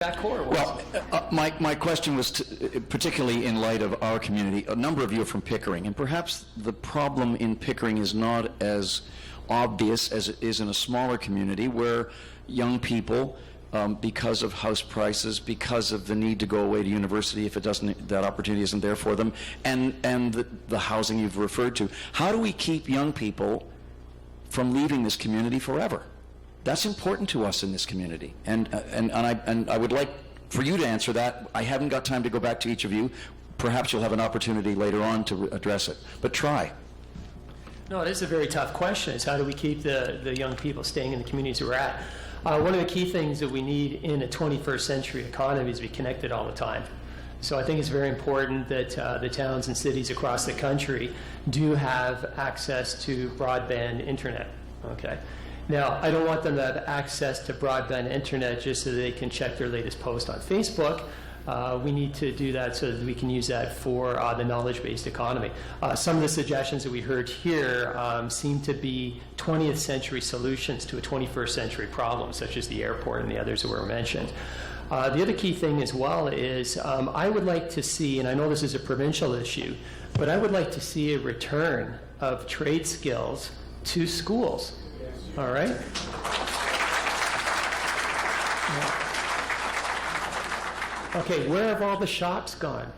that core was. Well, my question was particularly in light of our community. A number of you are from Pickering, and perhaps the problem in Pickering is not as obvious as it is in a smaller community where young people, because of house prices, because of the need to go away to university if it doesn't, that opportunity isn't there for them, and the housing you've referred to. How do we keep young people from leaving this community forever? That's important to us in this community, and I would like for you to answer that. I haven't got time to go back to each of you. Perhaps you'll have an opportunity later on to address it, but try. No, it is a very tough question. Is how do we keep the young people staying in the communities we're at? One of the key things that we need in a 21st century economy is to be connected all the time. So I think it's very important that the towns and cities across the country do have access to broadband internet. Okay. Now, I don't want them to have access to broadband internet just so they can check their latest post on Facebook. We need to do that so that we can use that for the knowledge-based economy. Some of the suggestions that we heard here seem to be 20th century solutions to a 21st century problem, such as the airport and the others that were mentioned. The other key thing as well is I would like to see, and I know this is a provincial issue, but I would like to see a return of trade skills to schools. All right? Okay, where have all the shops gone?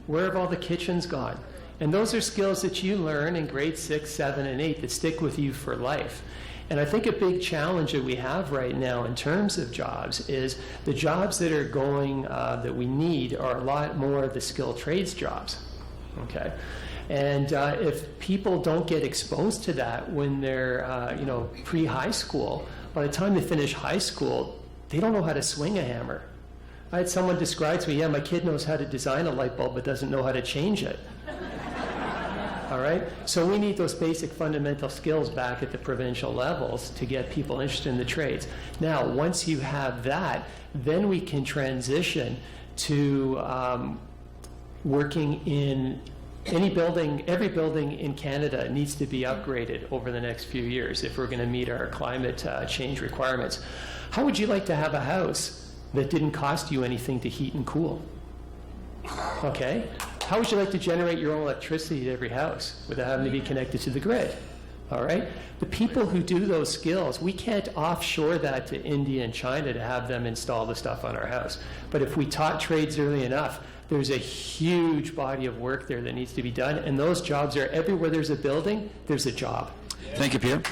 Where have all the kitchens gone? And those are skills that you learn in grades 6, 7, and 8 that stick with you for life. And I think a big challenge that we have right now in terms of jobs is the jobs that are going, that we need are a lot more of the skilled trades jobs. Okay? And if people don't get exposed to that when they're, pre-high school, by the time they finish high school, they don't know how to swing a hammer. I had someone describe to me, yeah, my kid knows how to design a light bulb but doesn't know how to change it. All right? So we need those basic fundamental skills back at the provincial levels to get people interested in the trades. Now, once you have that, then we can transition to working in any building. Every building in Canada needs to be upgraded over the next few years if we're going to meet our climate change requirements. How would you like to have a house that didn't cost you anything to heat and cool? Okay? How would you like to generate your own electricity at every house without having to be connected to the grid? All right? The people who do those skills, we can't offshore that to India and China to have them install the stuff on our house. But if we taught trades early enough, there's a huge body of work there that needs to be done, and those jobs are everywhere there's a building, there's a job. Thank you, Pierre.